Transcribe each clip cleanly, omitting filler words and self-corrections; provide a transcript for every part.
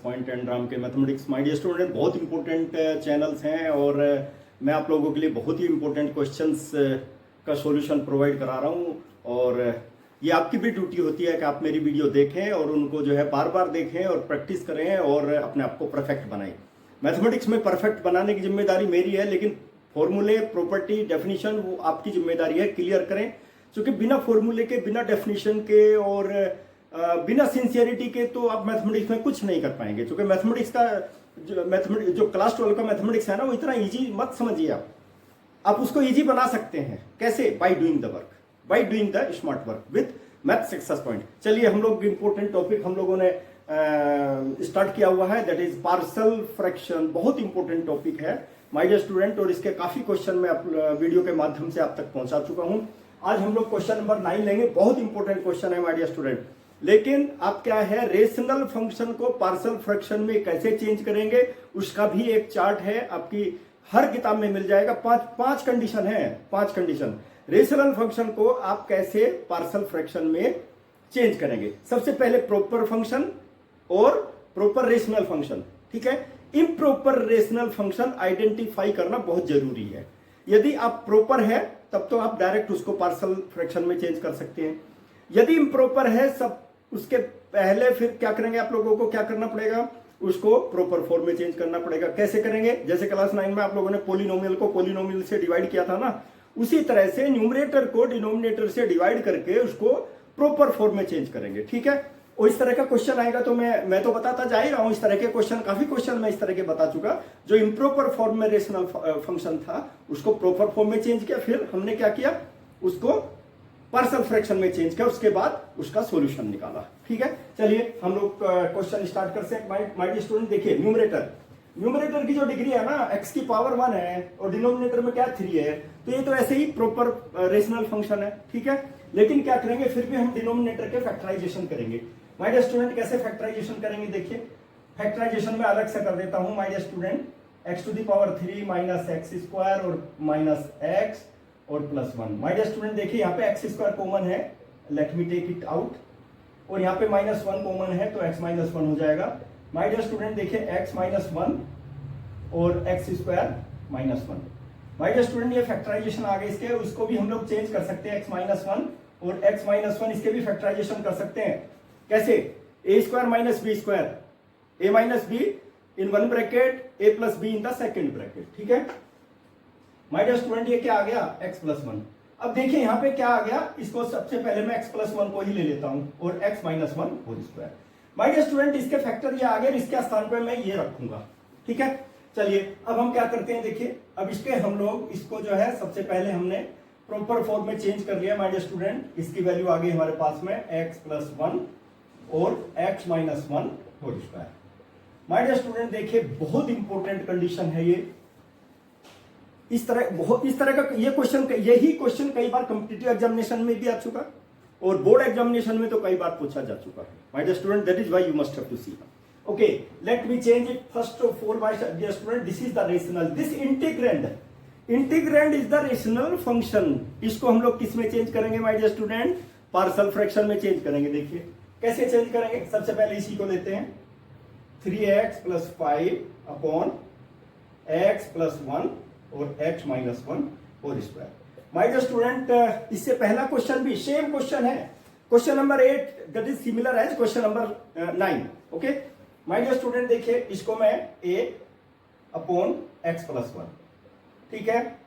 Point and Ram के mathematics. My dear student, बहुत important channels हैं और मैं आप लोगों के लिए बहुत ही इंपॉर्टेंट क्वेश्चंस का सॉल्यूशन प्रोवाइड करा रहा हूं। और ये आपकी भी ड्यूटी होती है कि आप मेरी वीडियो देखें और उनको जो है बार बार देखें और प्रैक्टिस करें और अपने आप को परफेक्ट बनाएं। मैथमेटिक्स में परफेक्ट बनाने की जिम्मेदारी मेरी है, लेकिन फॉर्मूले, प्रॉपर्टी, डेफिनेशन वो आपकी जिम्मेदारी है क्लियर करें, क्योंकि बिना फॉर्मूले के, बिना डेफिनेशन के और बिना सिंसियरिटी के तो आप मैथमेटिक्स में कुछ नहीं कर पाएंगे। क्योंकि मैथमेटिक्स का जो क्लास 12 का मैथमेटिक्स है ना, वो इतना इजी मत समझिए। आप उसको इजी बना सकते हैं। कैसे? By doing the work, by doing the smart work with math success point. चलिए, हम लोग इंपॉर्टेंट टॉपिक हम लोगों ने स्टार्ट किया हुआ है, दैट इज पार्सल फ्रैक्शन। बहुत इंपॉर्टेंट टॉपिक है माय डियर स्टूडेंट, और इसके काफी क्वेश्चन मैं वीडियो के माध्यम से आप तक पहुंचा चुका हूं। आज हम लोग क्वेश्चन नंबर 9 लेंगे। बहुत इंपॉर्टेंट क्वेश्चन है माय डियर स्टूडेंट। लेकिन आप क्या है, रेशनल फंक्शन को पार्सल फ्रैक्शन में कैसे चेंज करेंगे, उसका भी एक चार्ट है, आपकी हर किताब में मिल जाएगा। पांच कंडीशन है, 5 कंडीशन। रेशनल फंक्शन को आप कैसे पार्सल फ्रैक्शन में चेंज करेंगे। सबसे पहले प्रॉपर फंक्शन और प्रॉपर रेशनल फंक्शन, ठीक है। इम्प्रॉपर रेशनल फंक्शन आइडेंटिफाई करना बहुत जरूरी है। यदि आप प्रॉपर है तब तो आप डायरेक्ट उसको पार्सल फ्रैक्शन में चेंज कर सकते हैं। यदि इम्प्रॉपर है, सब उसके पहले फिर क्या करेंगे, आप लोगों को क्या करना पड़ेगा, उसको प्रॉपर फॉर्म में चेंज करना पड़ेगा। कैसे करेंगे? जैसे क्लास 9 में आप लोगों ने पोलिनोमियल को पोलिनोमियल से डिवाइड किया था ना, उसी तरह से न्यूमरेटर को डिनोमिनेटर से डिवाइड करके उसको प्रॉपर फॉर्म में चेंज करेंगे, ठीक है। और इस तरह का क्वेश्चन आएगा तो मैं तो बताता जा ही रहा हूं। इस तरह के क्वेश्चन, काफी क्वेश्चन मैं इस तरह के बता चुका। जो इम्प्रॉपर फॉर्म में रेशनल फंक्शन था उसको प्रॉपर फॉर्म में चेंज किया, फिर हमने क्या किया, उसको पार्सल फ्रैक्शन में चेंज किया, उसके बाद उसका सॉल्यूशन निकाला, ठीक है। चलिए, हम लोग क्वेश्चन स्टार्ट करते हैं। माय डियर स्टूडेंट, देखिए, न्यूमरेटर की जो डिग्री है ना, x की पावर 1 है और डिनोमिनेटर में क्या 3 है, तो ये तो ऐसे ही प्रॉपर रेशनल फंक्शन है, ठीक है। लेकिन क्या करेंगे, फिर भी हम डिनोमिनेटर के फैक्टराइजेशन करेंगे। माय डियर स्टूडेंट, कैसे फैक्टराइजेशन करेंगे? देखिए, फैक्टराइजेशन में अलग से कर देता हूं। My dear student, x to the power 3 minus x square और माइनस एक्स और प्लस 1। माय डियर स्टूडेंट, देखिए यहाँ पे एक्स स्क्वायर कॉमन है, let me take it out, और यहाँ पे माइनस 1 कॉमन है, तो x माइनस 1 हो जाएगा। माय डियर स्टूडेंट, देखिए x माइनस 1 और x square minus 1। My dear student, ये फैक्टराइजेशन आ गए इसके, उसको भी हम लोग चेंज कर सकते हैं। x माइनस 1 और x माइनस 1, इसके भी फैक्टराइजेशन कर सकते हैं। कैसे? A square minus B square, A minus B in one bracket, A plus B in the second bracket, ठीक है। माय डियर स्टूडेंट, ये क्या आ गया, x प्लस 1। अब देखिए यहाँ पे क्या आ गया, इसको सबसे पहले मैं x प्लस 1 को ही ले लेता हूं और x minus 1 whole square. My dear student, इसके फैक्टर ये आ गए, इसके स्थान पे मैं ये रखूंगा, ठीक है। चलिए, अब हम क्या करते हैं, देखिए, अब इसके हम लोग इसको जो है सबसे पहले हमने प्रॉपर फॉर्म में चेंज कर लिया। माय डियर स्टूडेंट, इसकी वैल्यू आ गई हमारे पास में x प्लस 1 और x minus 1 whole square. My dear student, देखिए, बहुत इंपॉर्टेंट कंडीशन है ये। इस तरह का ये क्वेश्चन, यही क्वेश्चन कई बार कॉम्पिटिटिव एग्जामिनेशन में भी आ चुका और बोर्ड एग्जामिनेशन में तो कई बार पूछा जा चुका है। My dear student, that is why you must have to see. Okay, let me change it first of all. My dear student, this is the rational, this integrand is the rational function. इसको हम लोग किस में change करेंगे my dear student? Partial fraction में change करेंगे। देखिए कैसे चेंज करेंगे। सबसे पहले इसी को लेते हैं, 3x plus 5 upon x plus 1 और x minus 1 whole square. My dear student, इससे पहला क्वेश्चन भी सेम क्वेश्चन है, question number 8, that is similar as question number 9। Okay my dear student, देखिए, इसको मैं a अपॉन x प्लस 1, ठीक है,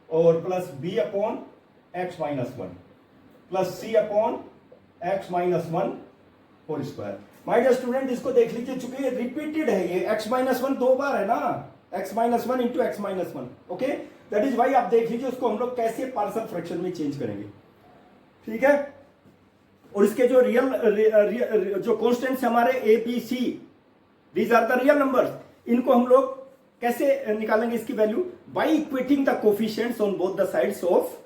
और plus b upon x minus 1 plus c upon x minus 1 whole square. My dear student, इसको देख लीजिए, चूंकि ये रिपीटेड है, ये x माइनस 1 2 बार है ना, x minus 1 into x minus 1। Okay, that is why आप देख लीजिए उसको हम लोग कैसे पार्सल फ्रैक्शन में चेंज करेंगे, ठीक है। और इसके जो जो कॉन्स्टेंट्स हमारे a b c, these are the real numbers, इनको हम लोग कैसे निकालेंगे इसकी value? By equating the coefficients on both the sides of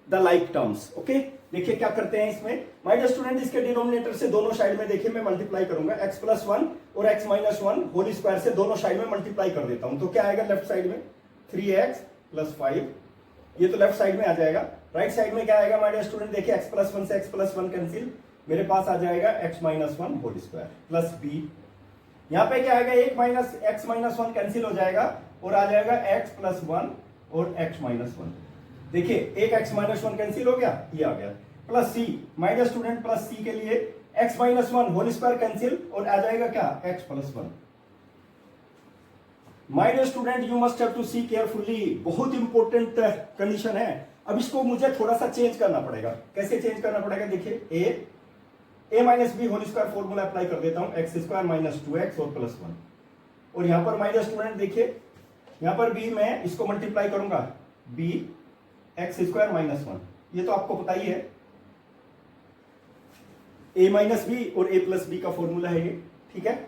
the like terms. Okay, देखिए क्या करते हैं इसमें। माय डियर स्टूडेंट, इसके डिनोमिनेटर से दोनों साइड में देखिए मैं मल्टीप्लाई करूंगा, x प्लस 1 और x माइनस 1 होल स्क्वायर से दोनों साइड में मल्टीप्लाई कर देता हूं, तो क्या आएगा लेफ्ट साइड में 3x प्लस 5, ये तो लेफ्ट साइड में आ जाएगा। राइट साइड में क्या आएगा माय डियर स्टूडेंट? देखिए x प्लस 1 से x प्लस 1 कैंसिल, मेरे पास आ जाएगा x minus 1 whole square plus b यहाँ पे क्या आएगा, एक minus x minus one cancel हो जाएगा और आ जाएगा एक्स प्लस वन और एक्स माइनस वन। देखिए एक एक्स माइनस वन कैंसिल हो गया, ये आ गया plus C. My dear student plus C के लिए X minus one whole square cancel और आ जाएगा क्या, X plus one. My dear student you must have to see carefully, बहुत इंपॉर्टेंट कंडीशन है। अब इसको मुझे थोड़ा सा चेंज करना पड़ेगा। कैसे चेंज करना पड़ेगा, देखिए a minus b whole square formula apply कर देता हूं, x square minus two x और प्लस वन। और यहां पर माय डियर स्टूडेंट देखिए, यहां पर बी मैं इसको मल्टीप्लाई करूंगा, b x square minus one, ये तो आपको पता ही है, ए माइनस बी और ए प्लस बी का फॉर्मूला है ये, ठीक है।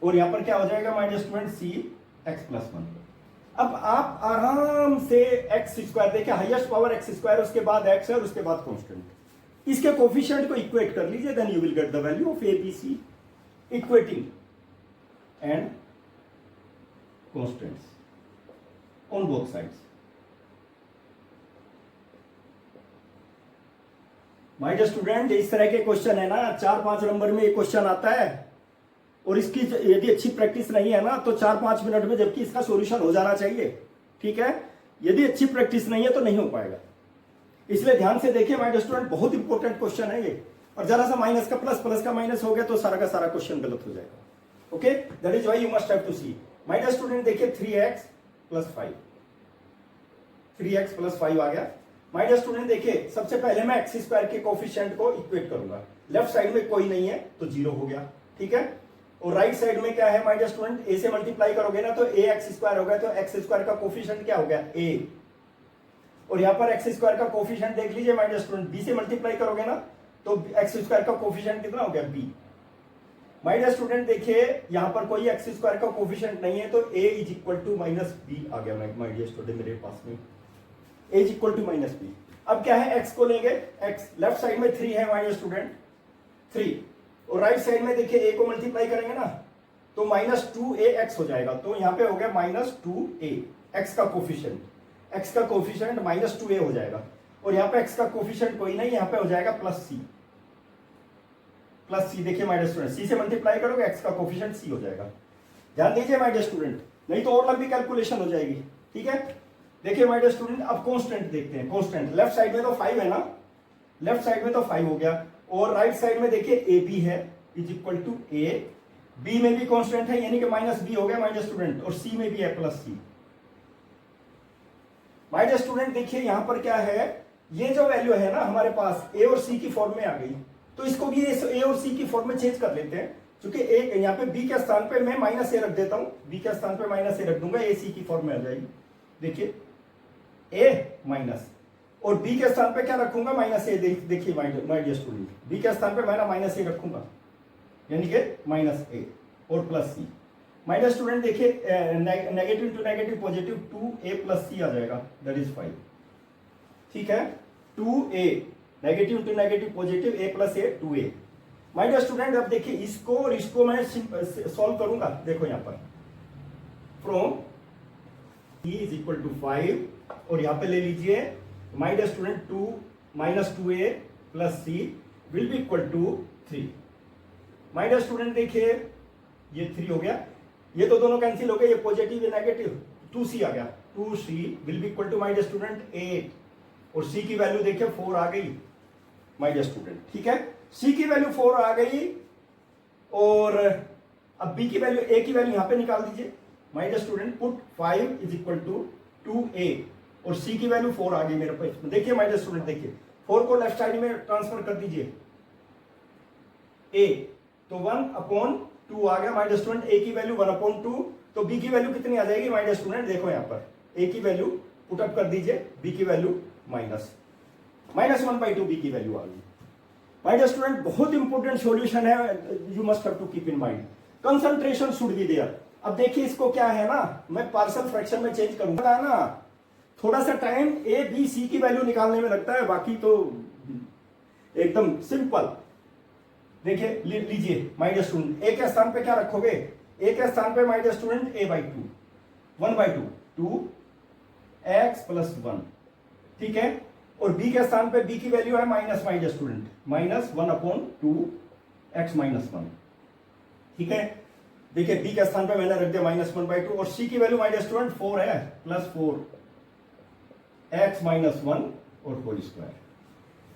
और यहां पर क्या हो जाएगा my dear student, c x plus one. अब आप आराम से एक्स स्क्वायर देखिए, हाईएस्ट पावर एक्स स्क्वायर, उसके बाद एक्स है और उसके बाद कांस्टेंट, इसके कोफिशिएंट को इक्वेट कर लीजिए, then you will get the value of a b c, equating and constants on both sides. My dear student इस तरह के क्वेश्चन है ना, 4-5 नंबर में ये क्वेश्चन आता है, और इसकी यदि अच्छी प्रैक्टिस नहीं है ना तो 4-5 मिनट में जबकि इसका सॉल्यूशन हो जाना चाहिए, ठीक है। यदि अच्छी प्रैक्टिस नहीं है तो नहीं हो पाएगा, इसलिए ध्यान से देखिए माय डियर स्टूडेंट, बहुत इंपॉर्टेंट क्वेश्चन है ये। और जरा सा माइनस का प्लस, प्लस का माइनस हो गया तो सारा का सारा क्वेश्चन गलत हो जाएगा। Okay, that is why you must have to see. My dear student देखिए 3x प्लस 5, 3x प्लस 5 आ गया। माय डियर स्टूडेंट देखिए, सबसे पहले मैं एक्स स्क्वायर के कोफिशिएंट को इक्वेट करूंगा, लेफ्ट साइड में कोई नहीं है तो 0 हो गया, ठीक है। और राइट साइड में क्या है माय डियर स्टूडेंट, ए से मल्टीप्लाई करोगे ना तो ए एक्स स्क्वायर हो गया, तो एक्स स्क्वायर का कोफिशिएंट क्या हो गया, ए। और यहां पर एक्स स्क्वायर का कोफिशिएंट देख लीजिए माय डियर स्टूडेंट, बी से मल्टीप्लाई करोगे ना तो एक्स स्क्वायर का कोफिशिएंट कितना हो गया, बी। माय डियर स्टूडेंट देखिए यहां पर कोई एक्स स्क्वायर का कोफिशिएंट नहीं है तो a is equal to minus b आ गया माय डियर स्टूडेंट मेरे पास में, a is equal to minus b. अब क्या है, x को लेंगे, x लेफ्ट साइड में 3 है माय डियर स्टूडेंट, 3, और राइट साइड में देखिए a को मल्टीप्लाई करेंगे ना तो माइनस 2ax हो जाएगा, तो यहां पे हो गया माइनस 2a, x का कोफिशिएंट, x का कोफिशिएंट माइनस 2a हो जाएगा। और यहां पे x का कोफिशिएंट कोई नहीं, यहां पे हो जाएगा प्लस सी, प्लस सी। देखिए माय डियर स्टूडेंट, सी से मल्टीप्लाई करोगे x का कोफिशिएंट c हो जाएगा। ध्यान दीजिए माय डियर स्टूडेंट, नहीं तो और लंबी कैलकुलेशन हो जाएगी, ठीक है। देखिए माय डियर स्टूडेंट अब कांस्टेंट देखते हैं, कांस्टेंट लेफ्ट साइड में तो 5 है ना, लेफ्ट साइड में तो 5 हो गया, और राइट साइड में देखिए ए बी है is equal to a, b में भी कांस्टेंट है यानी कि माइनस बी हो गया माय डियर स्टूडेंट, और सी में भी है plus C. My dear student देखिए यहां पर क्या है, ये जो वैल्यू है ना हमारे पास ए और सी की फॉर्म में आ गई, तो इसको भी ए और सी की फॉर्म में चेंज कर लेते हैं, क्योंकि एक यहाँ पे बी के स्थान पे मैं माइनस ए रख देता हूं, बी के स्थान पे माइनस ए रख दूंगा, ए सी की फॉर्म में आ जाएगी। देखिए ए माइनस, और बी के स्थान पे क्या रखूंगा, माइनस ए। देखिए माय डियर स्टूडेंट, बी के स्थान पे मैं माइनस ए रखूंगा यानी कि माइनस ए और plus C. My dear student देखिए negative to negative positive, 2a plus c आ जाएगा, दैट इज 5, ठीक है। 2a negative to negative positive, a plus a 2a। My dear student अब देखिए इसको और इसको मैं सॉल्व करूंगा, देखो यहां पर from e is equal to 5, और यहां पे ले लीजिए my dear student 2 minus 2a plus c will be equal to 3। My dear student देखिए ये 3 हो गया, ये तो दोनों कैंसिल हो गए, ये पॉजिटिव ये नेगेटिव, 2c आ गया, 2c will be equal to my dear student 8, और c की वैल्यू देखिए 4 आ गई माय डियर स्टूडेंट, ठीक है। c की वैल्यू 4 आ गई, और अब b की वैल्यू, a की वैल्यू यहां पे निकाल दीजिए my dear student, put 5 is equal to 2a, और c की वैल्यू 4 आ गई मेरे पास। देखिए माय डियर स्टूडेंट देखिए 4 को लेफ्ट साइड में ट्रांसफर कर दीजिए, a तो 1/2 आ गया माय डियर स्टूडेंट, a की वैल्यू 1/2, तो b की वैल्यू कितनी आ जाएगी माय डियर स्टूडेंट, देखो यहां पर a की वैल्यू पुट अप कर दीजिए, b की वैल्यू -1/2 b की वैल्यू आ गई। माय डियर स्टूडेंट बहुत इंपॉर्टेंट सॉल्यूशन है, you must have to keep in mind, concentration should be there. अब देखिए इसको क्या है ना, मैं पार्शियल फ्रैक्शन में चेंज करूंगा ना, थोड़ा सा टाइम ए बी सी की वैल्यू निकालने में लगता है, बाकी तो एकदम सिंपल। देखिए लीजिए माय डियर स्टूडेंट, ए के स्थान पे क्या रखोगे, ए के स्थान पे my dear student a/2, 1/2, 2x plus 1, ठीक है। और b के स्थान पे b की वैल्यू है minus, my dear student -1/2 x -1, ठीक है। देखिए बी के स्थान पे मैंने रख दिया -1/2 और सी की वैल्यू माय स्टूडेंट 4 है, +4 x - 1 और होल स्क्वायर।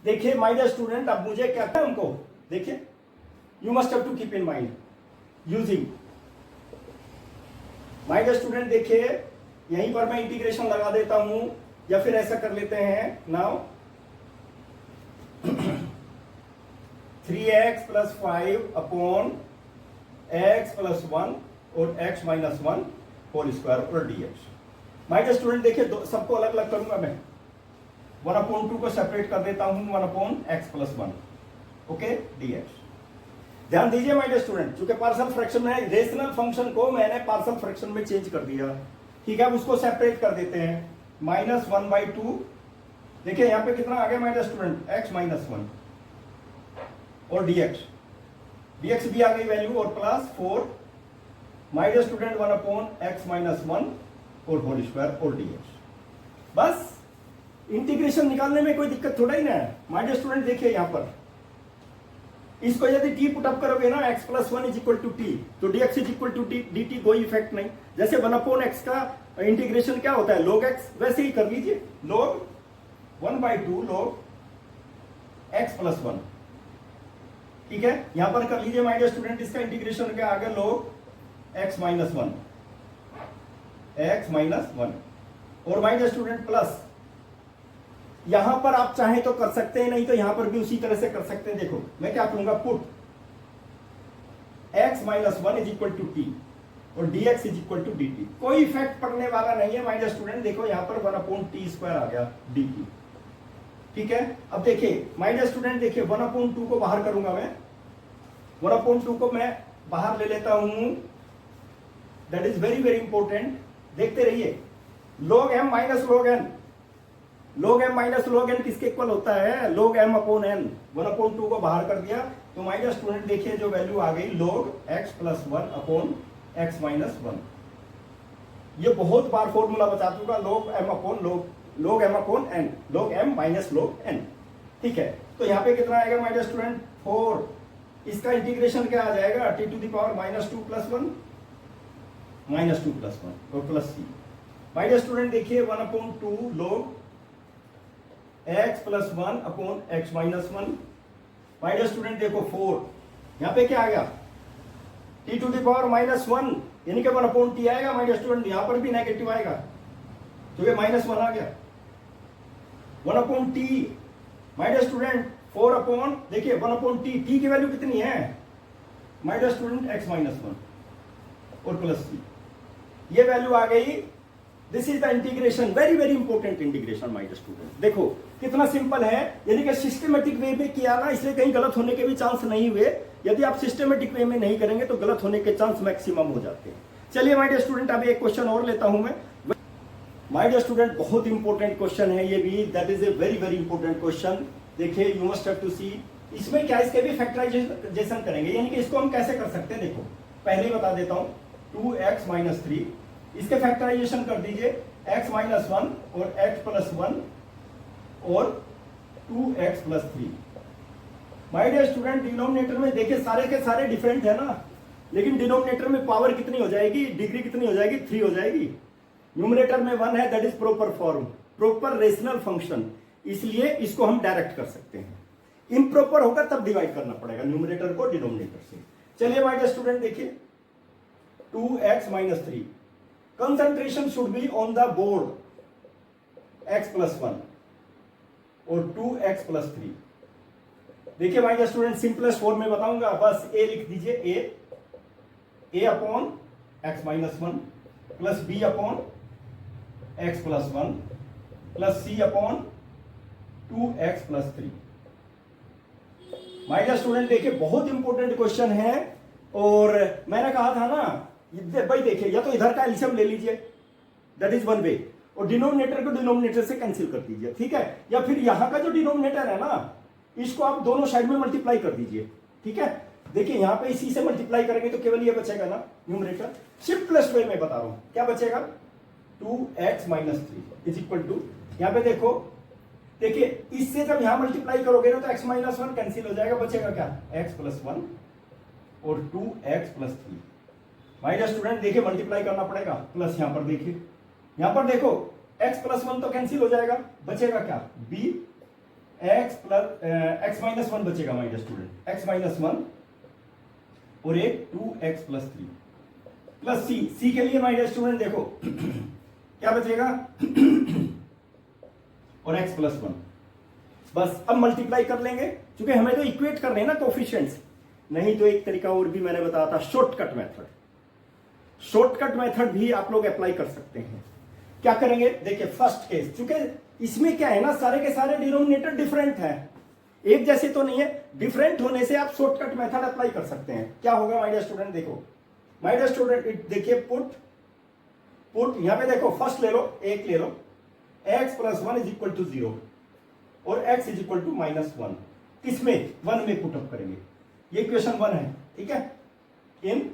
देखिए माय स्टूडेंट अब मुझे क्या है हमको, देखिए you must have to keep in mind using my student. देखिए यहीं पर मैं इंटीग्रेशन लगा देता हूं या फिर ऐसा कर लेते हैं नाउ 3x + 5 अपॉन x + 1 और x - 1 होल स्क्वायर और dx। माय स्टूडेंट देखिए सबको अलग अलग करूंगा मैं, 1/2 को सेपरेट कर देता हूं, 1/x + 1 ओके dx। ध्यान दीजिए माय स्टूडेंट, चूंकि पार्शियल फ्रैक्शन में रेशनल फंक्शन को मैंने पार्शियल फ्रैक्शन में चेंज कर दिया, ठीक है। अब उसको सेपरेट कर देते हैं, -1/2। देखिए यहां पे कितना आ गया माय स्टूडेंट, x - 1 और dx भी आ गई वैल्यू और +4 माय स्टूडेंट 1/x - 1 और होल स्क्वायर और dx। बस इंटीग्रेशन निकालने में कोई दिक्कत थोड़ा ही ना है माय स्टूडेंट। देखिए यहां पर इसको यदि टी पुट अप करोगे ना, x + 1 = t, तो dx = dt, कोई इफेक्ट नहीं। जैसे 1/x का इंटीग्रेशन क्या होता है, log x, वैसे ही कर लीजिए, log 1/2 log x + 1, ठीक है। यहां पर कर लीजिए माय स्टूडेंट, इसका इंटीग्रेशन क्या आ गया, log x - 1 और माय स्टूडेंट प्लस, यहां पर आप चाहें तो कर सकते हैं, नहीं तो यहां पर भी उसी तरह से कर सकते हैं। देखो मैं क्या करूंगा, पुट x - 1 = t और dx = dt, कोई इफेक्ट पड़ने वाला नहीं है माय स्टूडेंट। देखो यहां पर 1/t² आ गया dt, ठीक है। अब देखिए माय स्टूडेंट, देखिए 1/2 को बाहर करूंगा मैं, 1/2 को मैं बाहर ले लेता हूं, that is very very important. देखते रहिए, log m - log n, log m - log n किसके इक्वल होता है, log m/n। 1/2 को बाहर कर दिया तो माय स्टूडेंट देखिए जो वैल्यू आ गई, log x + 1 अपॉन x - 1। ये बहुत बार फॉर्मूला बता चुका, log m upon n, log m - log n, ठीक है। तो यहां पे कितना आएगा माय स्टूडेंट, 4, इसका इंटीग्रेशन क्या आ जाएगा, t⁻² - 2 + 1 -2 + 1 और प्लस c। माय स्टूडेंट देखिए 1/2 log x + 1 upon x - 1। My student देखो 4, यहां पे क्या आ गया, t⁻⁻1 यानी कि 1/t आएगा माय स्टूडेंट, यहां पर भी नेगेटिव आएगा तो ये -1 आ गया, 1/t माय स्टूडेंट 4 देखिए 1/t, t की वैल्यू कितनी है माय स्टूडेंट, x - 1 और प्लस c, ये वैल्यू आ गई। This is the integration, very very important integration my student. देखो कितना सिंपल है, यानी कि सिस्टमेटिक वे में किया ना, इसलिए कहीं गलत होने के भी चांस नहीं हुए। यदि आप सिस्टमेटिक वे में नहीं करेंगे तो गलत होने के चांस मैक्सिमम हो जाते हैं। चलिए माय स्टूडेंट, अभी एक क्वेश्चन और लेता हूं मैं माय स्टूडेंट, बहुत इंपॉर्टेंट क्वेश्चन है ये भी, that is a very very important question. देखिए यू मस्ट हैव टू सी, इसमें क्या इसके भी फैक्टराइजेशन करेंगे, यानी कि इसको हम कैसे कर सकते हैं। देखो पहले ही बता देता हूं, 2x - 3, इसके फैक्टराइजेशन कर दीजिए, x - 1 और x + 1 और 2x + 3। My dear student, denominator में देखिए सारे के सारे डिफरेंट है ना, लेकिन डिनोमिनेटर में पावर कितनी हो जाएगी, डिग्री कितनी हो जाएगी, 3 हो जाएगी। न्यूमरेटर में 1 है, that is proper form, proper rational function, इसलिए इसको हम डायरेक्ट कर सकते हैं। इम्प्रॉपर होगा तब डिवाइड करना पड़ेगा न्यूमरेटर को डिनोमिनेटर से। चलिए माय डियर स्टूडेंट देखिए, 2x - 3, concentration should be on the board, x + 1 और 2x + 3। देखिए my dear student, simplest form में बताऊंगा, बस a लिख दीजिए, a upon x - 1 plus b upon x + 1 plus c upon 2x + 3। My dear student देखिए बहुत इंपॉर्टेंट क्वेश्चन है, और मैंने कहा था ना भाई, देखिए या तो इधर का एलसीएम ले लीजिए, दैट इज वन वे, और डिनोमिनेटर को डिनोमिनेटर से कैंसिल कर दीजिए, ठीक है। या फिर यहां का जो डिनोमिनेटर है ना, इसको आप दोनों साइड में मल्टीप्लाई कर दीजिए, ठीक है। देखिए यहां पे इसी से मल्टीप्लाई करेंगे तो केवल ये बचेगा ना न्यूमरेटर, सिंपलेस्ट वे में बता रहा हूं, क्या बचेगा, 2x - 3 = यहां पे देखो, देखिए इससे जब यहां मल्टीप्लाई करोगे ना तो x - 1 कैंसिल हो जाएगा, बचेगा क्या, x + 1 और 2x + 3। माय डियर स्टूडेंट देखिए मल्टीप्लाई करना पड़ेगा, प्लस यहां पर देखिए, यहां पर देखो x प्लस 1 तो कैंसिल हो जाएगा, बचेगा क्या b x plus x minus 1 बचेगा my dear student, x minus 1 और एक 2x प्लस 3 प्लस c के लिए माय डियर स्टूडेंट देखो क्या बचेगा और x प्लस 1। बस अब मल्टीप्लाई कर लेंगे, क्योंकि हमें तो इक्वेट करने हैं ना कोफिशिएंट्स। नहीं तो एक तरीका और भी मैंने बताया था, शॉर्टकट मेथड। शॉर्टकट मेथड भी आप लोग अप्लाई कर सकते हैं। क्या करेंगे देखिए, फर्स्ट केस, चूंकि इसमें क्या है ना, सारे के सारे डिनोमिनेटर डिफरेंट है, एक जैसे तो नहीं है, डिफरेंट होने से आप शॉर्टकट मेथड अप्लाई कर सकते हैं। क्या होगा माय डियर स्टूडेंट, देखो माय डियर स्टूडेंट देखिए, पुट यहां पे देखो, फर्स्ट ले लो, एक ले लो, x plus 1 is equal to 0 और x is equal to minus 1, किसमें 1 में पुटअप करेंगे, ये इक्वेशन 1 है, ठीक है, इन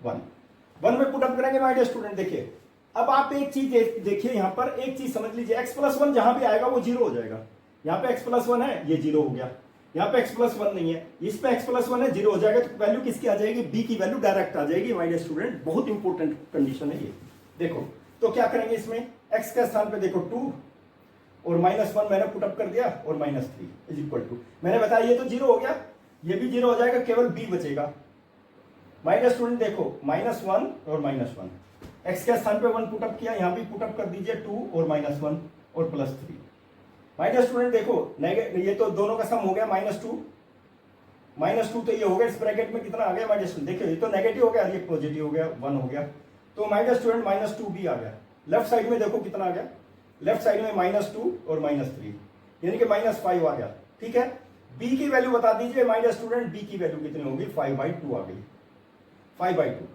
1 में पुटअप करेंगे माय डियर स्टूडेंट। देखिए अब आप एक चीज देखिए, यहां पर एक चीज समझ लीजिए, x प्लस 1 जहां भी आएगा वो 0 हो जाएगा। यहां पे x प्लस 1 है, ये 0 हो गया, यहां पे x प्लस 1 नहीं है, इस पे x प्लस 1 है, 0 हो जाएगा, तो वैल्यू किसकी आ जाएगी, b की वैल्यू डायरेक्ट आ जाएगी माय डियर स्टूडेंट। बहुत इंपॉर्टेंट कंडीशन है ये। देखो तो क्या करेंगे, इसमें x के स्थान पे देखो 2 और माइनस 1 मैंने पुटअप कर दिया और माइनस 3 इज इक्वल टू, मैंने बताया ये तो 0 हो गया, ये भी 0 हो जाएगा, केवल b बचेगा माय डियर स्टूडेंट। देखो -1 और -1, x के स्थान पे 1 पुटअप किया, यहां भी पुटअप कर दीजिए 2 और -1 और +3 माय डियर स्टूडेंट। देखो ये तो दोनों का सम हो गया -2 तो ये हो गया, इस ब्रैकेट में कितना आ गया माय डियर स्टूडेंट, देखिए ये तो नेगेटिव हो गया, ये पॉजिटिव हो गया, 1 हो गया, तो माय डियर स्टूडेंट -2 भी आ गया। लेफ्ट साइड में देखो कितना आ गया, लेफ्ट साइड में -2 और -3 यानी कि -5 आ गया, ठीक है। b की वैल्यू बता दीजिए माय डियर स्टूडेंट, b की वैल्यू कितनी होगी, 5/2 आ गई, 5/2।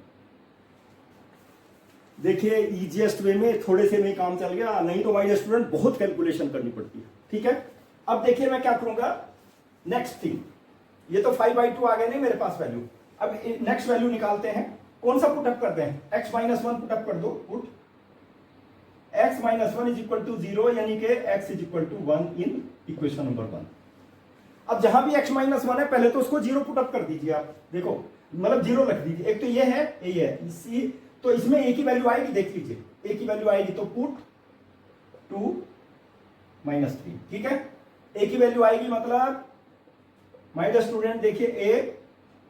देखिए इजीएस्ट वे में थोड़े से में काम चल गया, नहीं तो माय डियर स्टूडेंट बहुत कैलकुलेशन करनी पड़ती है, ठीक है। अब देखिए मैं क्या करूंगा, नेक्स्ट थिंग, ये तो 5/2 आ गया नहीं मेरे पास वैल्यू, अब नेक्स्ट वैल्यू निकालते हैं, कौन सा पुटअप करते हैं, x माइनस 1 पुटअप कर दो, put x minus 1 is equal to 0 यानी कि x is equal to 1 in equation number 1। अब जहां भी x माइनस 1 है पहले तो उसको 0 पुटअप कर दीजिए आप, देखो मतलब 0 रख दीजिए, एक तो ये है, ये है, इसी तो इसमें a की वैल्यू आएगी, देख लीजिए a की वैल्यू आएगी, तो पुट 2 -3, ठीक है, a की वैल्यू आएगी, मतलब माय डियर स्टूडेंट देखिए a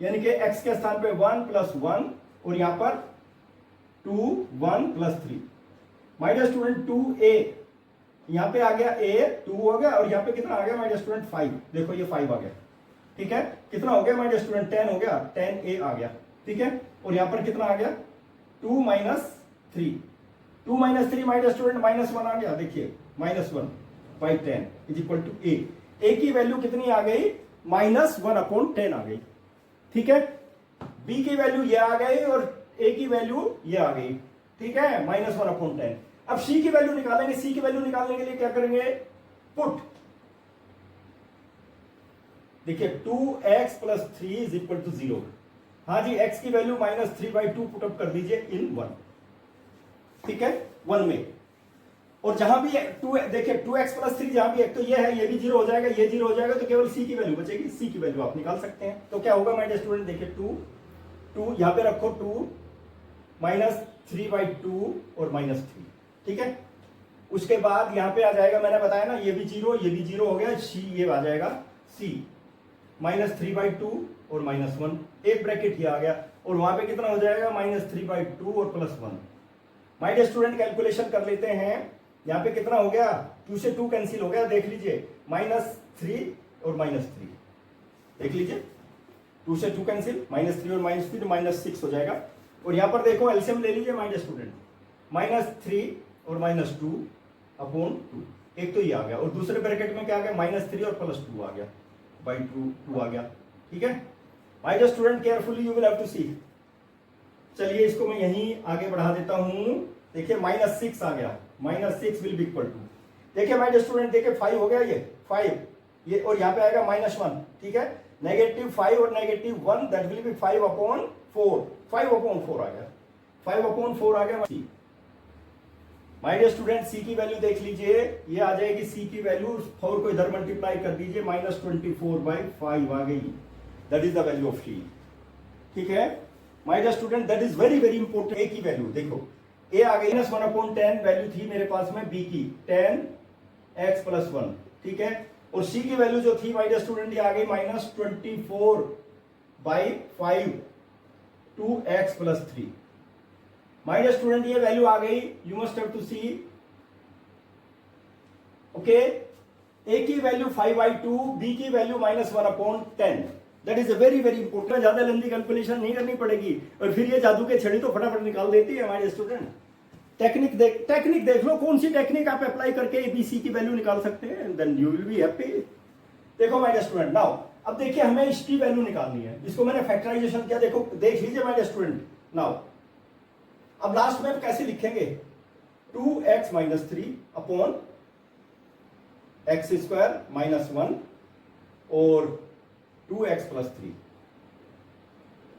यानी कि x के स्थान पे 1 + 1 और यहां पर 2 1 + 3 माय डियर स्टूडेंट 2a, यहां पे आ गया a 2 हो गया, और यहां पे कितना आ गया माय डियर स्टूडेंट 5, देखो ये 5 आ गया, ठीक है, कितना हो गया माय डियर स्टूडेंट 10 हो गया, 10a आ गया, ठीक है, और यहां पर कितना आ गया 2 - 3, 2 - 3 माय डियर स्टूडेंट -1 आ गया, देखिए -1/10 इज इक्वल टू a की वैल्यू कितनी आ गई, -1/10 आ गई, ठीक है, b की वैल्यू ये आ गई और a की वैल्यू ये आ गई, ठीक है, -1/10। अब c की वैल्यू निकालेंगे, c की वैल्यू निकालने के लिए क्या करेंगे, पुट, देखिए 2x + 3 इज इक्वल टू 0, हाँ जी, x की वैल्यू -3/2 पुटअप कर दीजिए इन 1, ठीक है, 1 में, और जहां भी 2 देखिए 2x + 3 जहां भी एक तो ये है, ये भी 0 हो जाएगा, ये 0 हो जाएगा, तो केवल c की वैल्यू बचेगी, c की वैल्यू आप निकाल सकते हैं। तो क्या होगा माय डियर स्टूडेंट, देखिए 2 यहां पे रखो, 2 -3/2 और -3, ठीक है, उसके बाद यहां पे आ जाएगा, मैंने बताया ना ये भी 0, ये भी 0 हो गया, c ये आ जाएगा, c -3/2 और -1, एक ब्रैकेट ये आ गया, और वहां पे कितना हो जाएगा -3/2 और +1। माय डियर स्टूडेंट कैलकुलेशन कर लेते हैं, यहां पे कितना हो गया, 2 से 2 कैंसिल हो गया, देख लीजिए -3 और -3, देख लीजिए 2 से 2 कैंसिल, -3 और -3 तो -6 हो जाएगा, और यहां पर देखो एलसीएम ले लीजिए माय डियर स्टूडेंट, -3 और -2/2, एक तो ये आ गया, और दूसरे ब्रैकेट में क्या आ गया, -3 और +2 आ गया, /2 आ गया, ठीक है। My dear student carefully you will have to see, चलिए इसको मैं यहीं आगे बढ़ा देता हूं, देखिए -6 आ गया, -6 विल बी इक्वल टू, देखिए माय डियर स्टूडेंट देखिए 5 हो गया, ये 5 ये, और यहां पे आएगा -1, ठीक है, -5 और -1 दैट विल बी 5/4, 5/4 आ गया, 5/4 आ गया। माय डियर स्टूडेंट सी की वैल्यू देख लीजिए, ये आ जाएगी सी की वैल्यू, 4 को इधर मल्टीप्लाई कर दीजिए, -24/5 आ गई, that is the value of c, ठीक है। My dear student, that is very very important. A की वैल्यू देखो, ए आ गई -1/10, वैल्यू थी मेरे पास में बी की 10x + 1, ठीक है। और सी की वैल्यू जो थी माय डियर स्टूडेंट, ये आ गई -24/5 2x + 3। माय डियर स्टूडेंट, ये वैल्यू आ गई, you must have to see, okay. A की वैल्यू 5/2, बी की value -1/10। That is a very very important. ज्यादा लंबी कैलकुलेशन नहीं करनी पड़ेगी, और फिर ये जादू के छड़ी तो फटाफट निकाल देती है हमारे स्टूडेंट। टेक्निक देख लो, कौन सी टेक्निक आप अप्लाई करके एबीसी की वैल्यू निकाल सकते हैं, then you will be happy. देखो माय डियर स्टूडेंट, नाउ अब देखिए हमें इसकी वैल्यू निकालनी है। इसको मैंने फैक्टराइजेशन किया, देखो देख लीजिए माय डियर स्टूडेंट। नाउ अब लास्ट में कैसे लिखेंगे, 2x - 3 अपॉन x² - 1 और 2x + 3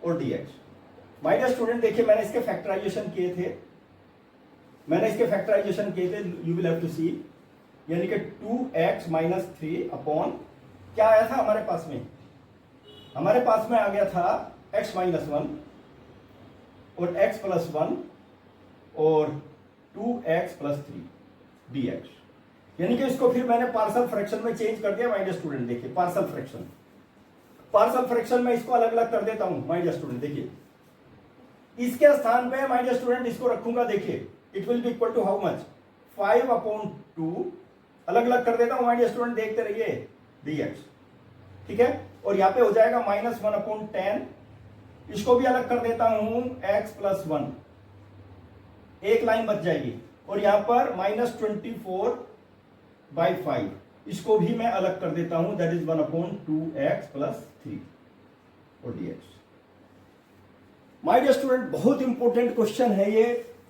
और dx। माय डियर स्टूडेंट देखिए, मैंने इसके फैक्टराइजेशन किए थे, यू विल हैव टू सी, यानी कि 2x - 3 अपॉन क्या आया था हमारे पास में, आ गया था x - 1 और x + 1 और 2x + 3 dx। यानी कि इसको फिर मैंने पार्शियल फ्रैक्शन में चेंज कर दिया माय डियर स्टूडेंट। देखिए पार्शियल फ्रैक्शन में इसको अलग अलग कर देता हूं माय डियर स्टूडेंट। देखिए इसके स्थान पे माय डियर स्टूडेंट इसको रखूंगा, देखिए it will be equal to how much, 5/2, अलग अलग कर देता हूं माय डियर स्टूडेंट, देखते रहिए, dx, ठीक है। और यहां पे हो जाएगा -1/10, इसको भी अलग कर देता हूं, x + 1, एक लाइन बच जाएगी। और यहां पर -24/5, इसको भी मैं अलग कर देता हूं, दैट इज 1/2x + 3 और dx। माय डियर स्टूडेंट, बहुत इंपॉर्टेंट क्वेश्चन है ये,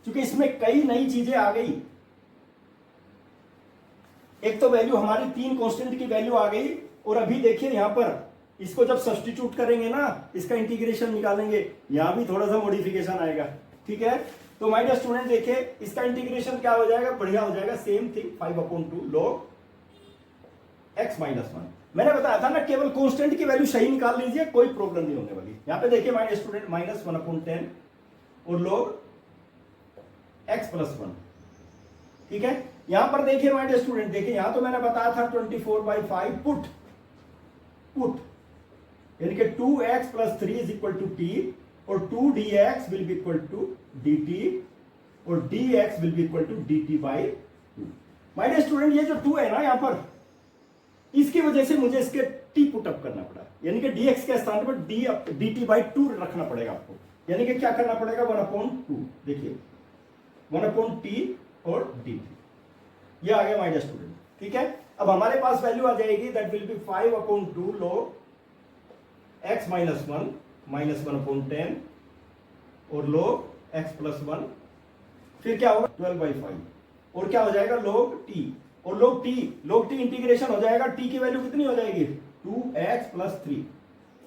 क्योंकि इसमें कई नई चीजें आ गई। एक तो वैल्यू हमारी 3 कांस्टेंट की वैल्यू आ गई, और अभी देखिए यहां पर इसको जब सब्स्टिट्यूट करेंगे ना, इसका इंटीग्रेशन निकालेंगे, यहां भी थोड़ा सा मॉडिफिकेशन आएगा, ठीक है। तो माय डियर स्टूडेंट देखिए, इसका इंटीग्रेशन क्या हो जाएगा, बढ़िया हो जाएगा, सेम थिंग, 5/2 log x - 1। मैंने बताया था ना, केवल कांस्टेंट की वैल्यू सही निकाल लीजिए, कोई प्रॉब्लम नहीं होने वाली। यहां पे देखिए माय डियर स्टूडेंट, -1/10 और log x + 1, ठीक है। यहां पर देखिए माय डियर स्टूडेंट, देखिए यहां तो मैंने बताया था 24/5 पुट, यानी कि 2x + 3 = t, और 2dx will be equal to dt, और dx will be equal to dt/2। My dear student, ये जो 2 है ना यहां पर, इसकी वजह से मुझे इसके t पुटअप करना पड़ा, यानी कि dx के स्थान पर dt/2 रखना पड़ेगा आपको, यानी कि क्या करना पड़ेगा, 1/2, देखिए 1/t और dt, ये आ गया माय डियर स्टूडेंट, ठीक है। अब हमारे पास वैल्यू आ जाएगी, that will be 5/2 log x - 1 -1/10 और log x + 1, फिर क्या होगा 12/5, और क्या हो जाएगा log t, और log t इंटीग्रेशन हो जाएगा, t की वैल्यू कितनी हो जाएगी, 2x + 3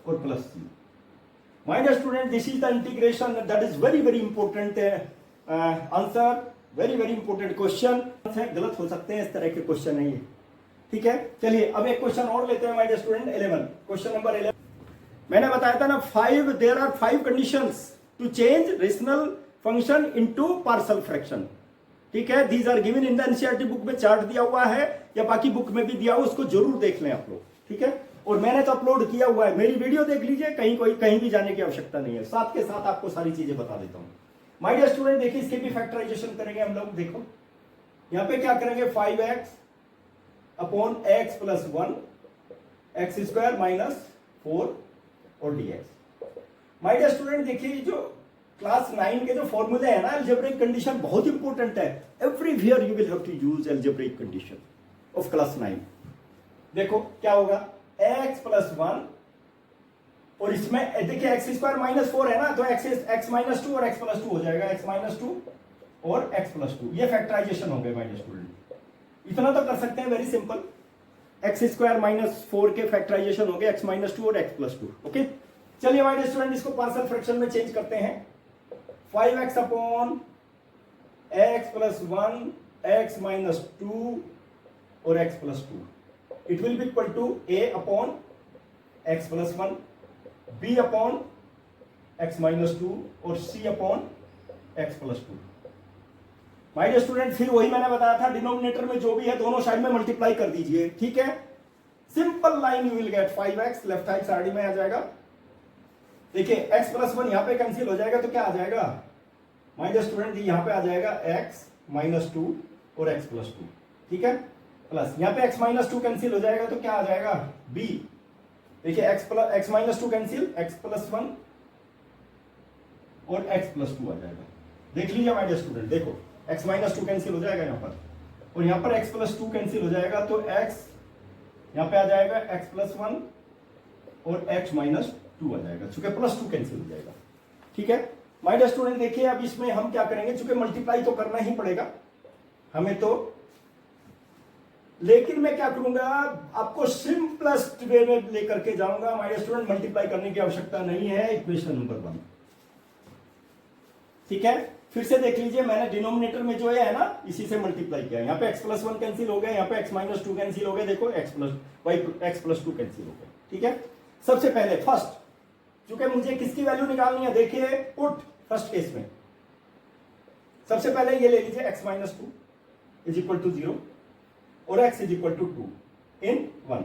और plus c। My dear student, this is the integration, that is very very important answer, very very important question है। गलत हो सकते हैं, इस तरह के क्वेश्चन है ये, ठीक है। चलिए अब एक क्वेश्चन और लेते हैं my dear student, 11, question number 11। मैंने बताया था ना, there are 5 conditions to change rational function into partial fraction, ठीक है। These are given in the NCERT book में, चार्ट दिया हुआ है, या बाकी बुक में भी दिया हुआ, उसको जरूर देख लें आप लोग, ठीक है। और मैंने तो अपलोड किया हुआ है, मेरी वीडियो देख लीजिए, कहीं भी जाने की आवश्यकता नहीं है, साथ के साथ आपको सारी चीजें बता देता हूं। माय डियर स्टूडेंट देखिए, इसके भी फैक्टराइजेशन करेंगे हम लोग। देखो यहां पे क्या करेंगे, 5x अपॉन x + 1 x² - 4 और dx। माय डियर स्टूडेंट देखिए, जो क्लास 9 के जो फॉर्मूले है ना, अलजेब्रिक कंडीशन बहुत इंपॉर्टेंट है, everywhere you will have to use algebraic condition of class 9। देखो क्या होगा, x + 1, और इसमें देखिए x² - 4 है ना, तो x - 2 और x + 2 हो जाएगा, x - 2 और x + 2, ये फैक्टराइजेशन हो गए माय डियर स्टूडेंट। इतना तो कर सकते हैं, वेरी सिंपल, x² - 4 के फैक्टराइजेशन हो गए, x - 2 और x + 2, ओके। चलिए माय डियर स्टूडेंट, इसको पार्शियल फ्रैक्शन में चेंज करते हैं, 5x अपॉन x + 1 x - 2 और x + 2, it will be equal to a upon x + 1, b upon x minus two और c upon x plus two. My dear student, फिर वही मैंने बताया था, डिनोमिनेटर में जो भी है दोनों साइड में मल्टीप्लाई कर दीजिए, ठीक है। Simple line you will gate 5x, left hand side में आ जाएगा। देखिए x प्लस वन यहां पे कैंसिल हो जाएगा तो क्या आ जाएगा माय डियर स्टूडेंट, यहां पे आ जाएगा x माइनस टू और x प्लस टू, ठीक है। प्लस यहां पे x माइनस टू कैंसिल हो जाएगा तो क्या आ जाएगा b। देखिए x minus to cancel, x plus one और x प्लस टू आ जाएगा। देख लीजिए माय डियर स्टूडेंट, देखो x माइनस टू कैंसिल हो जाएगा यहाँ पर, और यहाँ पर x प्लस टू कैंसिल हो जाएगा तो x यहाँ पे आ जाएगा x प्लस वन और x माइनस टू आ जाएगा, चूंकि प्लस टू कैंसिल हो जाएगा, ठीक है। माय डियर स्टूडेंट देखिए अब इसमें हम क्या करेंगे, चूंकि मल्टीप्लाई तो करना ही पड़ेगा हमें तो, लेकिन मैं क्या करूंगा आपको सिंपलेस्ट वे में लेकर के जाऊंगा। माय डियर स्टूडेंट मल्टीप्लाई करने की आवश्यकता नहीं है, इक्वेशन नंबर 1, ठीक है। फिर से देख लीजिए, मैंने डिनोमिनेटर में जो है ना इसी से मल्टीप्लाई किया। यहाँ पे x प्लस वन कैंसिल हो गया, यहाँ पे x माइनस टू कैंसिल हो गया, देखो x प्लस टू कैंसिल हो गया, ठीक है। सबसे पहले फर्स्ट, चूंकि मुझे किसकी वैल्यू निकालनी है, देखिए पुट फर्स्ट केस में सबसे पहले ये ले लीजिए x minus two is equal to 0 और x is equal to 2 in 1।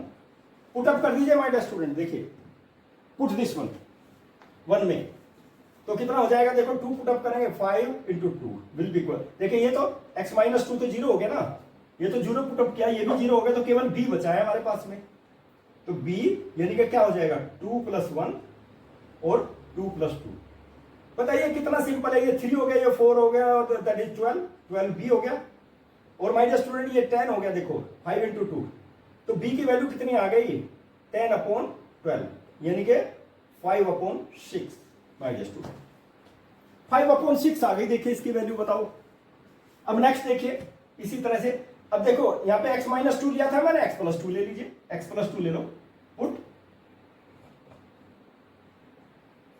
Put up कर दीजिए माय डियर स्टूडेंट, देखिए पुट दिस वन 1 में तो कितना हो जाएगा, देखो 2 पुट अप करेंगे 5 into two will be equal, देखिए ये तो x माइनस टू तो 0 हो गया ना, ये तो 0 पुट अप किया, ये भी 0 हो गया, तो केवल b बचा है हमारे पास में, तो b यानी कि क्या हो जाएगा 2 प्लस 1 और 2 प्लस 2। बताइए कितना सिंपल है, ये 3 हो गया, ये 4 हो गया, और दैट इज 12 b हो गया, और माय डियर स्टूडेंट ये 10 हो गया, देखो 5 इंटू टू, तो b की वैल्यू कितनी आ गई 10 अपॉन 12 यानी कि 5 upon 6। My dear student 5 upon 6 आ गई, देखिए इसकी वैल्यू बताओ। अब नेक्स्ट देखिए इसी तरह से, अब देखो यहाँ पे x माइनस टू लिया था मैंने, x प्लस टू ले लीजिए, x प्लस टू ले लो, put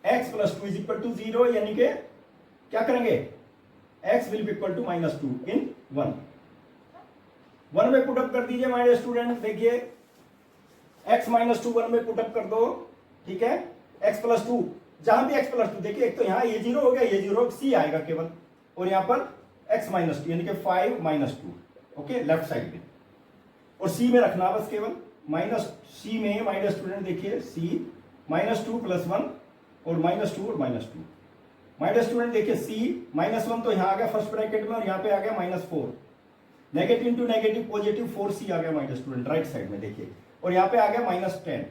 x plus two is equal to 0 यानी कि क्या करेंगे x will be equal to minus two इन 1 में पुट अप कर दीजिए माय डियर स्टूडेंट, देखिए x माइनस टू 1 में पुट अप कर दो, ठीक है। x प्लस टू, जहां भी x प्लस टू, देखिए एक तो यहाँ ये 0 हो गया, ये 0 c आएगा केवल, और यहाँ पर x माइनस टू यानी कि 5 minus two, okay left side में, और c में रखना बस केवल माइनस c में माय डियर स्टूडेंट, देखिए c माइनस टू प्लस 1 और माइनस टू और minus two. My dear student देखिए c माइनस 1 तो यहाँ आ गया फर्स्ट ब्रैकेट में, और यहाँ पे आ गया minus 4, negative to negative positive 4c आ गया my dear student right side में, देखिए, और यहाँ पे आ गया माइनस 10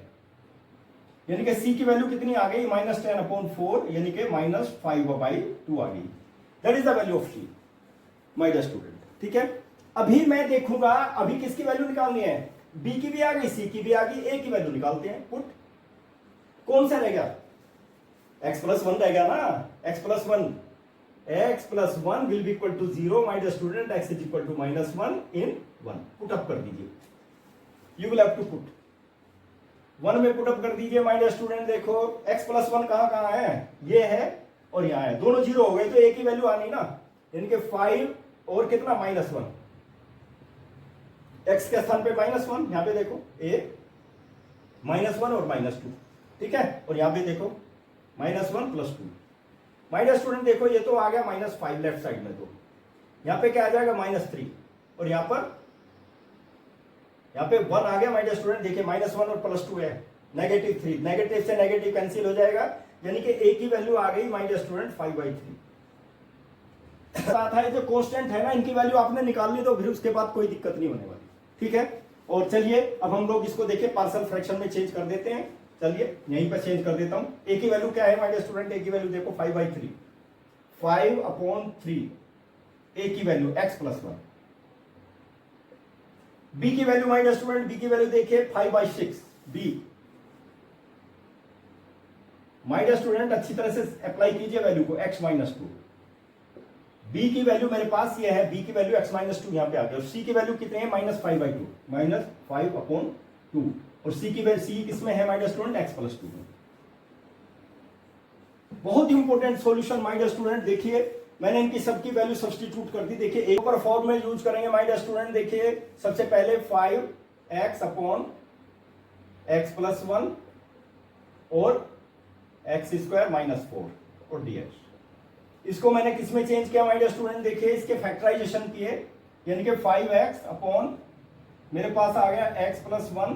यानी कि c की वैल्यू कितनी आ गई माइनस 10 अपॉन 4 यानी कि माइनस 5/2 आ गई, that is the value of c my dear student, ठीक है। अभी मैं देखूंगा अभी किसकी वैल्यू निकालनी है, b की भी आ गई, c की भी आ गई, a की वैल्यू निकालते हैं, पुट कौन सा रहेगा x प्लस 1 रहेगा ना, x plus 1 will be equal to 0 my dear student, x is equal to minus 1 in 1, put up कर दीजिए, you will have to put 1 में पुट अप कर दीजिए माय डियर स्टूडेंट, देखो x प्लस 1 कहां है, ये है और यहाँ है, दोनों 0 हो गए तो a की वैल्यू आनी ना, यानी कि 5 और कितना माइनस 1, x के स्थान पे माइनस 1, यहाँ पे देखो a माइनस 1 और माइनस 2, ठीक है, और यहाँ पे देखो minus 1 plus 2। My dear student देखो ये तो आ गया माइनस 5 लेफ्ट साइड में, तो यहाँ पे क्या आ जाएगा माइनस 3, और यहाँ पे 1 आ गया माय डियर स्टूडेंट, देखिए माइनस 1 और प्लस 2 है, नेगेटिव 3, नेगेटिव से नेगेटिव कैंसिल हो जाएगा, यानी कि a की वैल्यू आ गई माय डियर स्टूडेंट 5/3। साथ है जो कांस्टेंट है ना, इनकी वैल्यू आपने निकाल ली तो फिर उसके बाद कोई दिक्कत नहीं होने वाली, ठीक है। और चलिए अब हम लोग इसको देखिए पार्शियल फ्रैक्शन में चेंज कर देते हैं, चलिए यहीं पर चेंज कर देता हूं। a की वैल्यू क्या है माय डियर स्टूडेंट, a की वैल्यू देखो 5/3, 5/3 a की वैल्यू x प्लस 1, b की value my dear student, b की वैल्यू देखिए 5/6 b। माय डियर स्टूडेंट अच्छी तरह से अप्लाई कीजिए वैल्यू को, x माइनस 2, b की वैल्यू मेरे पास ये है, b की वैल्यू x माइनस 2 यहाँ पे आ गया, और c की वैल्यू कितने हैं माइनस 5/2, माइनस 5/2, और c की वैल्यू c किसमें है my dear student x plus 2 में। बहुत important solution my dear student, देखिए मैंने इनकी सबकी वैल्यू सब्स्टिट्यूट कर दी, देखिए एक पर फॉर्म में यूज करेंगे माय डियर स्टूडेंट, देखिए सबसे पहले 5x अपॉन x प्लस 1 और एक्स स्क्वायर माइनस 4 और dx। इसको मैंने किस में चेंज किया माय डियर स्टूडेंट, देखिए इसके फैक्टराइजेशन किए, यानी कि 5x अपॉन मेरे पास आ गया x प्लस 1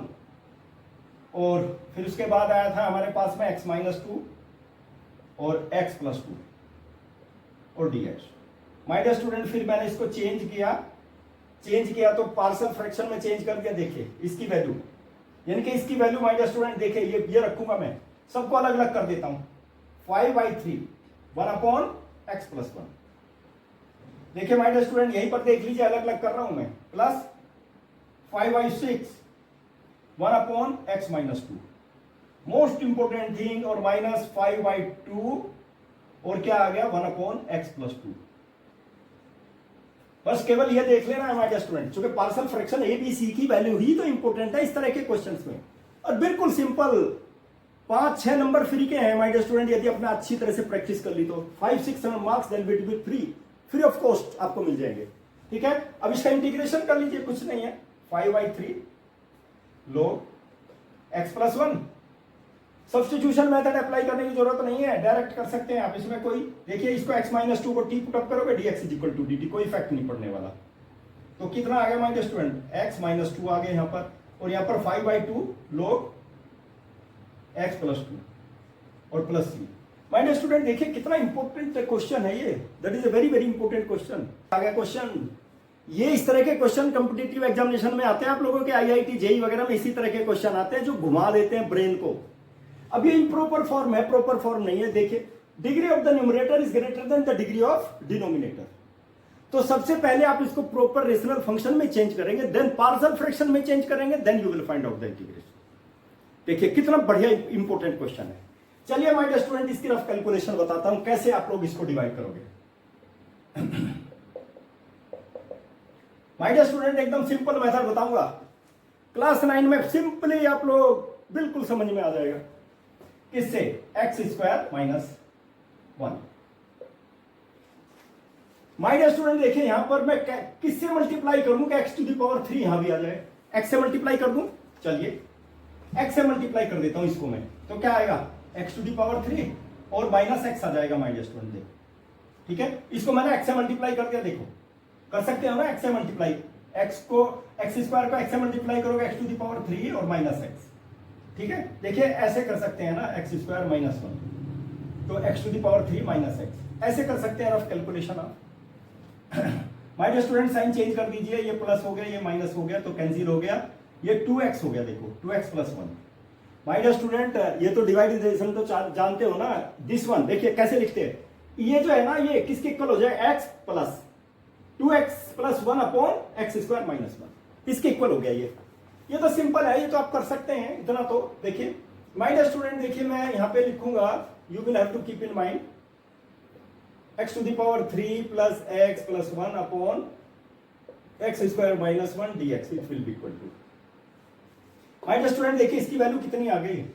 और फिर उसके बाद आया था हमारे पास में x माइनस 2 और x प्लस 2 और dx। माय डियर स्टूडेंट फिर मैंने इसको चेंज किया तो पार्शियल फ्रैक्शन में चेंज कर दिया। देखिए इसकी वैल्यू, यानी कि इसकी वैल्यू माय डियर स्टूडेंट देखिए ये रखूंगा मैं, सबको अलग अलग कर देता हूं। 5/3 1 अपॉन x प्लस 1। देखिए माय डियर स्टूडेंट यहीं पर देख लीजिए, अलग अलग कर रहा हूं मैं, plus 5/6 1 upon x minus 2, most important thing, और माइनस 5/2 और क्या आ गया 1 अपॉन x प्लस 2। बस केवल ये देख लेना है हमारे स्टूडेंट, क्योंकि partial fraction a b c की वैल्यू ही तो इंपॉर्टेंट है इस तरह के क्वेश्चंस में। और बिल्कुल सिंपल 5-6 नंबर फ्री के हैं हमारे स्टूडेंट, यदि आपने अच्छी तरह से प्रैक्टिस कर ली तो 5-6 marks then will be free of cost आपको मिल जाएंगे। ठीक है, अब इसका इंटीग्रेशन कर लीजिए, कुछ नहीं है, 5/3 log x plus 1। Substitution method apply करने की जरूरत नहीं है, डायरेक्ट कर सकते हैं आप इसमें कोई। देखिए इसको x माइनस 2 को t पुट अप करोगे, dx is equal to dt, कोई इफेक्ट नहीं पड़ने वाला। तो कितना आ गया माय स्टूडेंट, x माइनस 2 आ गया यहाँ पर, और यहाँ पर 5/2 log x प्लस 2 और प्लस c। माय स्टूडेंट देखिए कितना इंपॉर्टेंट क्वेश्चन है ये, that is a very very important question. आ गया क्वेश्चन, ये इस तरह के क्वेश्चन कॉम्पिटिटिव एग्जामिनेशन में आते हैं आप लोगों के, IIT जेई वगैरह में इसी तरह के क्वेश्चन आते हैं जो घुमा देते हैं ब्रेन को। अब ये इम्प्रॉपर फॉर्म है, प्रॉपर फॉर्म नहीं है। देखिए degree of the numerator is greater than the degree of denominator. तो सबसे पहले आप इसको प्रॉपर रेशनल फंक्शन में चेंज करेंगे, देन पार्शियल फ्रैक्शन में चेंज करेंगे, then you will find out the integration. देखिए कितना बढ़िया इंपॉर्टेंट क्वेश्चन है। चलिए माय डियर स्टूडेंट इसकी रफ कैलकुलेशन बताता हूं, कैसे आप लोग इसको डिवाइड करोगे। माय डियर स्टूडेंट एकदम सिंपल मेथड बताऊंगा, क्लास 9 में सिंपली आप लोग बिल्कुल समझ में आ जाएगा। किससे, x square minus 1। My dear student देखिए यहां पर मैं किससे मल्टीप्लाई करूं कि x टू द पावर 3 यहां भी आ जाए, x से मल्टीप्लाई कर दूं। चलिए x से मल्टीप्लाई कर देता हूं इसको मैं, तो क्या आएगा x टू द पावर 3 और माइनस x आ जाएगा माय डियर स्टूडेंट। देखो ठीक है, इसको मैंने x से मल्टीप्लाई कर दिया। देखो कर सकते हो ना x से मल्टीप्लाई, x स्क्वायर को x से मल्टीप्लाई करोगे x टू द पावर 3 और माइनस x। ठीक है, देखिए ऐसे कर सकते हैं ना, एक्स स्क्वायर माइनस 1 तो x to the power 3 minus x, ऐसे कर सकते हैं रफ कैलकुलेशन आप। My dear student sign change कर दीजिए, ये प्लस हो गया ये माइनस हो गया तो कैंसिल हो गया, ये 2x हो गया। देखो 2x plus 1। My dear student ये तो डिवाइडेशन तो जानते हो ना, दिस वन देखिए कैसे लिखते हैं, ये जो है ना ये किसके इक्वल हो जाए, x plus 2x plus 1 upon x square minus 1, इसके इक्वल हो गया ये तो सिंपल है, ये तो आप कर सकते हैं इतना। तो देखिए माय डियर स्टूडेंट देखिए मैं यहां पे लिखूंगा, you will have to keep in mind x to the power 3 plus x plus 1 upon x square minus 1 dx it will be equal to. My dear student देखिए इसकी वैल्यू कितनी आ गई,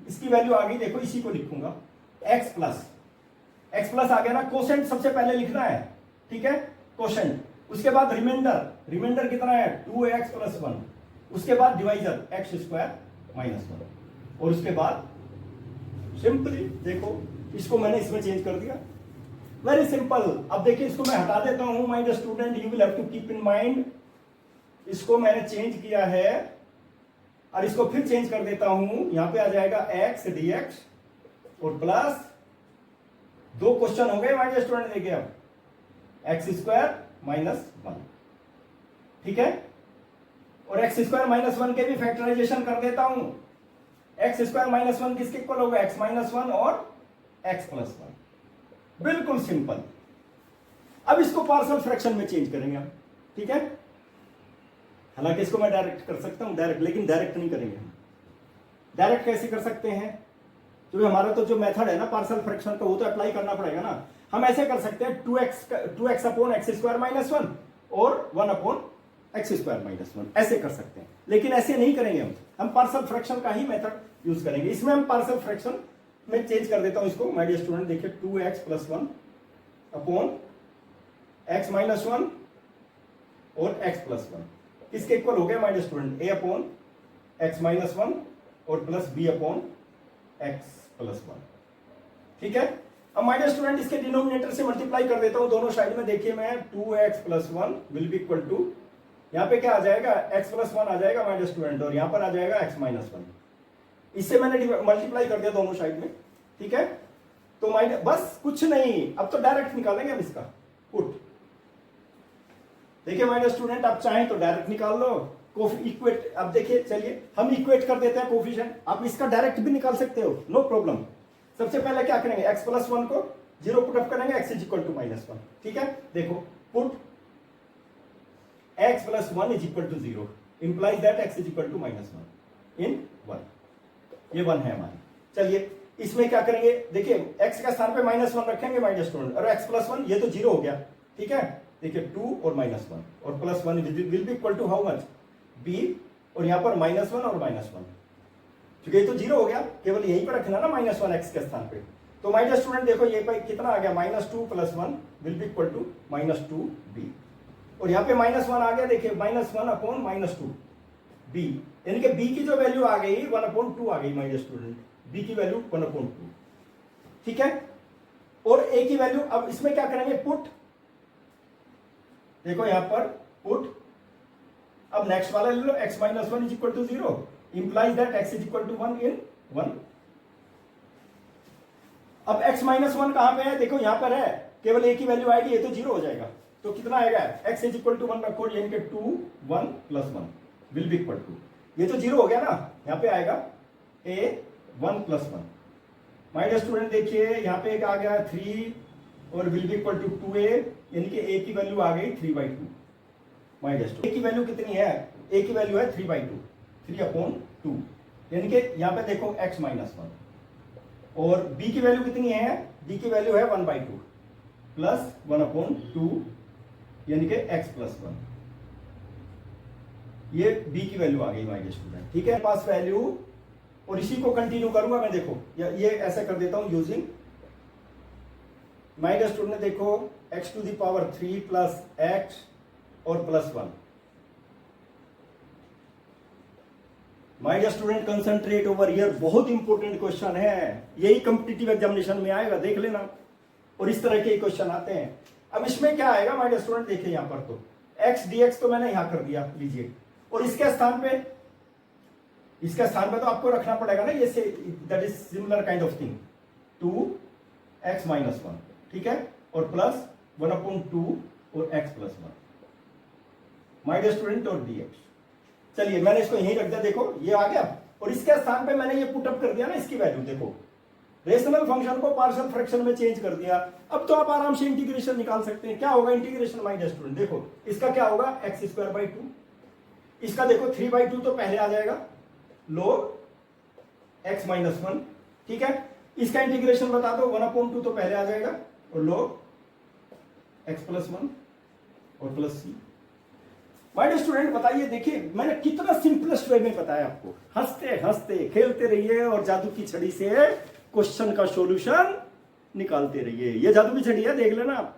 इसकी वैल्यू आ गई, देखो इसी को लिखूंगा x प्लस आ गया ना, कोसेंट सबसे पहले लिखना है। ठीक है, कोसेंट, उसके बाद रिमाइंडर कितना है 2x प्लस 1, उसके बाद डिवाइजर एक्स स्क्वायर माइनस 1, और उसके बाद सिंपली देखो इसको मैंने इसमें चेंज कर दिया, वेरी सिंपल। अब देखिए इसको मैं हटा देता हूं my dear student, you will have to keep in mind, इसको मैंने चेंज किया है और इसको फिर चेंज कर देता हूं, यहां पे आ जाएगा x dx और प्लस 2 क्वेश्चन हो गए माय डियर स्टूडेंट। देखिए अब एक्स स्क्वायर माइनस 1, ठीक है, और एक्स स्क्वायर माइनस 1 के भी फैक्टराइजेशन कर देता हूं। एक्स स्क्वायर माइनस 1 किसके इक्वल होगा, एक्स माइनस 1 और एक्स प्लस 1, बिल्कुल सिंपल। अब इसको पार्शियल फ्रैक्शन में चेंज करेंगे हम। ठीक है, हालांकि इसको मैं डायरेक्ट कर सकता हूं डायरेक्ट, लेकिन डायरेक्ट नहीं करेंगे हम। डायरेक्ट कैसे कर सकते हैं, क्योंकि हमारा तो जो मेथड है ना पार्शियल फ्रैक्शन का वो तो अप्लाई करना पड़ेगा ना। हम ऐसे कर सकते हैं 2x upon x square minus 1 और 1 अपॉन एक्स स्क्वायर माइनस 1, ऐसे कर सकते हैं, लेकिन ऐसे नहीं करेंगे हम पार्शियल फ्रैक्शन का ही मेथड यूज करेंगे। इसमें हम पार्शियल फ्रैक्शन में चेंज कर देता हूं इसको माय डियर स्टूडेंट। देखिए 2x plus 1 upon x minus 1 और x प्लस 1 इसके इक्वल हो गया my dear student, a upon x minus 1 और plus b upon x plus 1। ठीक है। अब माय डियर स्टूडेंट इसके डिनोमिनेटर से मल्टीप्लाई कर देता हूं दोनों साइड में। देखिए मैं 2x + 1 will be equal to, यहाँ पे क्या आ जाएगा x + 1 आ जाएगा माय डियर स्टूडेंट, और यहाँ पर आ जाएगा x - 1। इससे मैंने मल्टीप्लाई कर दिया दोनों साइड में, ठीक है। तो बस कुछ नहीं, अब तो डायरेक्ट निकालेंगे हम इसका पुट। देखिए माय डियर स्टूडेंट, आप चाहें तो डायरेक्ट निकाल लो इक्वेट। अब देखिए चलिए हम इक्वेट कर देते हैं कोफिशिएंट। आप इसका डायरेक्ट भी निकाल सकते हो, नो प्रॉब्लम। सबसे पहले क्या करेंगे, x + 1 को 0 पुट अप करेंगे, x = -1, ठीक है। देखो put x + 1 = 0 implies that x = -1 in 1। ये 1 है हमारी। चलिए इसमें क्या करेंगे, देखिए x का स्थान पे -1 रखेंगे माय डियर स्टूडेंट, और x + 1 ये तो 0 हो गया, ठीक है। देखिए 2 और -1 और +1 will be equal to how much, b, और यहाँ पर -1 और -1, क्योंकि ये तो 0 हो गया, केवल यहीं पर रखना ना -1 x के स्थान पे। तो माय डियर स्टूडेंट देखो ये पे कितना आ गया, -2 + 1 will be equal to -2b, और यहाँ पे -1 आ गया। देखिए -1/-2 b, यानी कि b की जो वैल्यू आ गई 1/2 आ गई माय डियर स्टूडेंट, b की वैल्यू 1/2, ठीक है। और a की वैल्यू, अब इसमें क्या करेंगे, पुट। देखो यहां पर पुट, अब नेक्स्ट वाला ले लो, x - 1 = 0 implies that x = 1 in 1। अब x - 1 कहां पे है, देखो यहां पर है, केवल a की वैल्यू आएगी, ये तो 0 हो जाएगा, तो कितना आएगा, x = 1 रखो, यानी कि 2 1 + 1 विल बी इक्वल टू, ये तो 0 हो गया ना, यहां पे आएगा a 1 + 1। माय डियर स्टूडेंट देखिए यहां पे एक आ गया 3 और will be equal to 2a, यानी कि a की वैल्यू आ गई 3/2। माय डियर स्टूडेंट a की वैल्यू कितनी है, a की वैल्यू है 3/2, 3/2, यानी कि यहां पे देखो x - 1, और b की वैल्यू कितनी है, b की वैल्यू है 1/2 प्लस 1/2, यानी कि x + 1, ये b की वैल्यू आ गई माय डियर स्टूडेंट, ठीक है। पास वैल्यू, और इसी को कंटिन्यू करूंगा मैं। देखो ये ऐसे कर देता हूं यूजिंग माय डियर स्टूडेंट, देखो x³ प्लस x और +1। My dear student concentrate over here, बहुत इंपॉर्टेंट क्वेश्चन है, यही कॉम्पिटिटिव एग्जामिनेशन में आएगा, देख लेना। और इस तरह के क्वेश्चन आते हैं। अब इसमें क्या आएगा माय डियर स्टूडेंट, देखिए यहां पर तो x dx तो मैंने यहां कर दिया, लीजिए, और इसके स्थान पे तो आपको रखना पड़ेगा ना, ये that is similar kind of thing, 2x - 1, ठीक है, और प्लस 1/2 और x + 1 माय डियर स्टूडेंट, और dx। चलिए मैंने इसको यहीं रख दिया, देखो ये आ गया, और इसके स्थान पे मैंने ये पुट अप कर दिया ना इसकी वैल्यू, देखो रेशनल फंक्शन को पार्शियल फ्रैक्शन में चेंज कर दिया। अब तो आप आराम से इंटीग्रेशन निकाल सकते हैं। क्या होगा इंटीग्रेशन माय डियर स्टूडेंट, देखो इसका क्या होगा, x²/2, इसका देखो 3/2 तो पहले आ जाएगा, log x - 1, ठीक है। इसका इंटीग्रेशन बता दो, 1/2 तो पहले आ जाएगा, और log x + 1 और plus c। My dear student बताइए, देखिए मैंने कितना सिंपलेस्ट वे में बताया आपको, हंसते हंसते खेलते रहिए और जादू की छड़ी से क्वेश्चन का सॉल्यूशन निकालते रहिए। ये जादू की छड़ी है, देख लेना आप।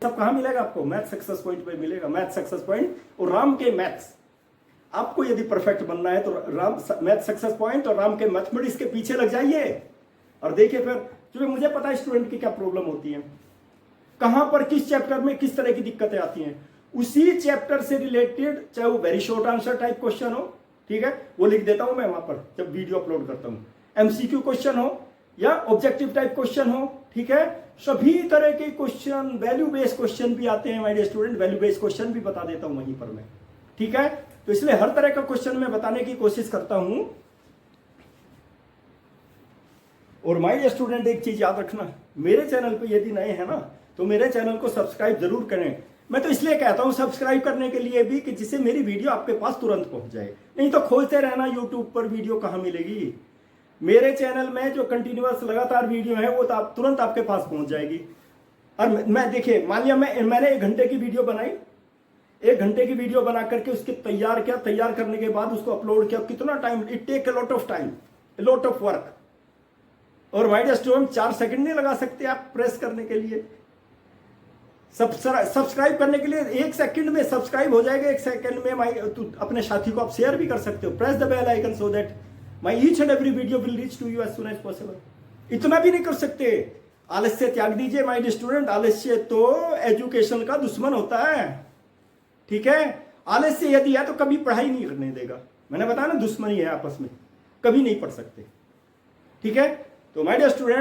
सब कहां मिलेगा आपको, मैथ सक्सेस पॉइंट पे मिलेगा, मैथ सक्सेस पॉइंट और राम के मैथ्स। आपको यदि परफेक्ट बनना है तो राम मैथ सक्सेस पॉइंट और राम के मैथमेटिक्स के पीछे लग जाइए और देखिए फिर, क्योंकि मुझे पता है स्टूडेंट की क्या प्रॉब्लम होती है, कहां पर किस चैप्टर में किस तरह की दिक्कतें आती हैं। उसी चैप्टर से रिलेटेड, चाहे वो very short answer type question हो, ठीक है, वो लिख देता हूं मैं वहां पर जब वीडियो अपलोड करता हूं, एमसीक्यू क्वेश्चन हो या ऑब्जेक्टिव टाइप क्वेश्चन हो, ठीक है, सभी तरह के क्वेश्चन, वैल्यू बेस्ड क्वेश्चन भी आते हैं my dear student, value based question भी बता देता हूं वहीं पर मैं, ठीक है। तो इसलिए हर तरह का क्वेश्चन मैं बताने की कोशिश करता हूं। और माय डियर स्टूडेंट एक चीज याद रखना, मेरे चैनल पे यदि नए हैं ना तो मेरे चैनल को सब्सक्राइब जरूर करें। मैं तो इसलिए कहता हूं सब्सक्राइब करने के लिए भी कि जिससे मेरी वीडियो आपके पास तुरंत पहुंच जाए, नहीं तो खोजते रहना यूट्यूब पर वीडियो कहां मिलेगी। मेरे चैनल में जो कंटिन्यूअस लगातार वीडियो है वो तो तुरंत आपके पास पहुंच जाएगी। और मैं देखिए, मान लिया मैंने 1 घंटे की वीडियो बनाई, 1 घंटे की वीडियो बना करके उसके तैयार किया, तैयार करने के बाद उसको अपलोड किया, कितना time, it take a lot of time, a lot of work. और माय डियर स्टूडेंट 4 सेकंड नहीं लगा सकते आप प्रेस करने के लिए, सब्सक्राइब करने के लिए 1 सेकंड में सब्सक्राइब हो जाएगा। 1 सेकंड में अपने साथी को आप शेयर भी कर सकते हो, press the bell icon so that my each and every video will reach to you as soon as possible. इतना भी नहीं कर सकते, आलस्य त्याग दीजिए माय डियर स्टूडेंट। आलस्य तो एजुकेशन का दुश्मन होता है, ठीक है। आलस्य यदि है तो कभी पढ़ाई नहीं करने देगा। मैंने बताया ना, दुश्मनी है आपस में, कभी नहीं पढ़ सकते, ठीक है। तो माय डियर स्टूडेंट